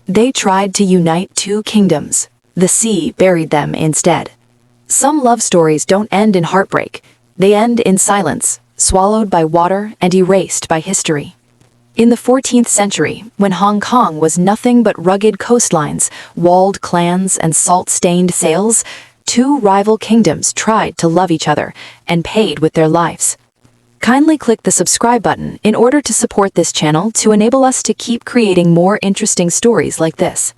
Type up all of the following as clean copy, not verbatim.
They tried to unite two kingdoms. The sea buried them instead. Some love stories don't end in heartbreak. They end in silence, swallowed by water and erased by history. In the 14th century, when Hong Kong was nothing but rugged coastlines, walled clans, and salt-stained sails, two rival kingdoms tried to love each other and paid with their lives. Kindly click the subscribe button in order to support this channel to enable us to keep creating more interesting stories like this.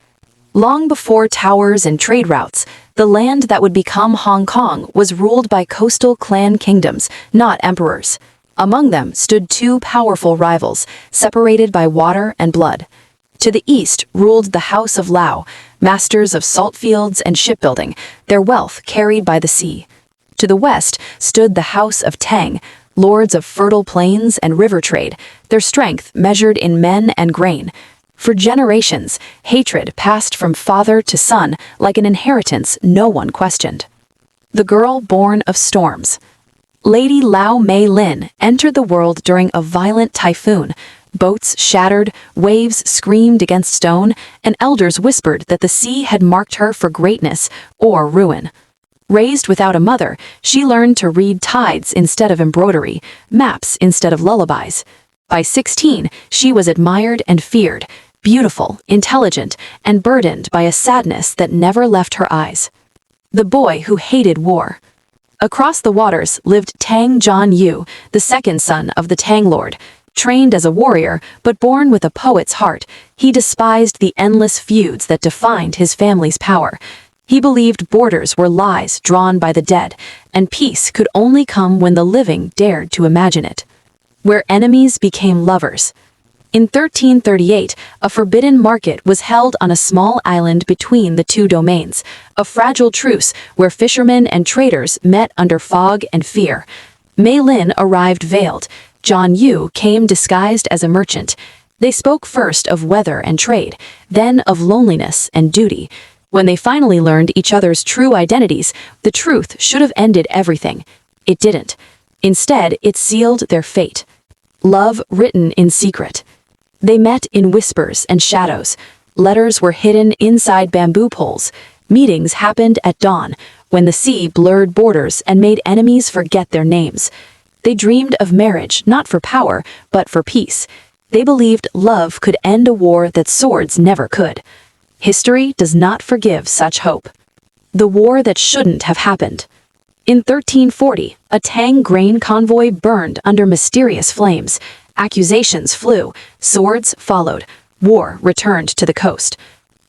Long before towers and trade routes, the land that would become Hong Kong was ruled by coastal clan kingdoms, not emperors. Among them stood two powerful rivals, separated by water and blood. To the east ruled the House of Lau, masters of salt fields and shipbuilding, their wealth carried by the sea. To the west stood the House of Tang, lords of fertile plains and river trade, their strength measured in men and grain. For generations, hatred passed from father to son like an inheritance no one questioned. The girl born of storms. Lady Mei-lin entered the world during a violent typhoon. Boats shattered, waves screamed against stone, and elders whispered that the sea had marked her for greatness or ruin. Raised without a mother, she learned to read tides instead of embroidery, maps instead of lullabies. By 16, she was admired and feared, beautiful, intelligent, and burdened by a sadness that never left her eyes. The boy who hated war. Across the waters lived Tang Jian-yu, the second son of the Tang Lord. Trained as a warrior, but born with a poet's heart, he despised the endless feuds that defined his family's power. He believed borders were lies drawn by the dead, and peace could only come when the living dared to imagine it. Where enemies became lovers. In 1338, a forbidden market was held on a small island between the two domains, a fragile truce where fishermen and traders met under fog and fear. Mei-lin arrived veiled. Jian-yu came disguised as a merchant. They spoke first of weather and trade, then of loneliness and duty. When they finally learned each other's true identities, the truth should have ended everything. It didn't. Instead, it sealed their fate. Love written in secret. They met in whispers and shadows. Letters were hidden inside bamboo poles. Meetings happened at dawn, when the sea blurred borders and made enemies forget their names. They dreamed of marriage not for power, but for peace. They believed love could end a war that swords never could. History does not forgive such hope. The war that shouldn't have happened. In 1340, a Tang grain convoy burned under mysterious flames. Accusations flew, swords followed, war returned to the coast.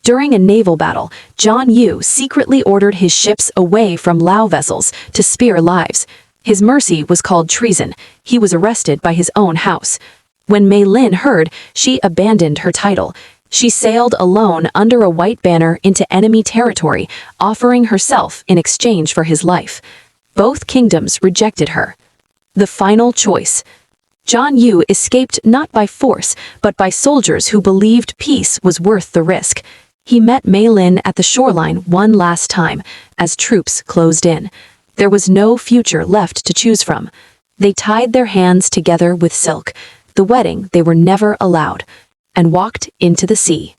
During a naval battle, Jian-yu secretly ordered his ships away from Lao vessels to spare lives. His mercy was called treason. He was arrested by his own house. When Mei-lin heard, she abandoned her title. She sailed alone under a white banner into enemy territory, offering herself in exchange for his life. Both kingdoms rejected her. The final choice. Jian-yu escaped not by force, but by soldiers who believed peace was worth the risk. He met Mei-lin at the shoreline one last time, as troops closed in. There was no future left to choose from. They tied their hands together with silk, the wedding they were never allowed, and walked into the sea.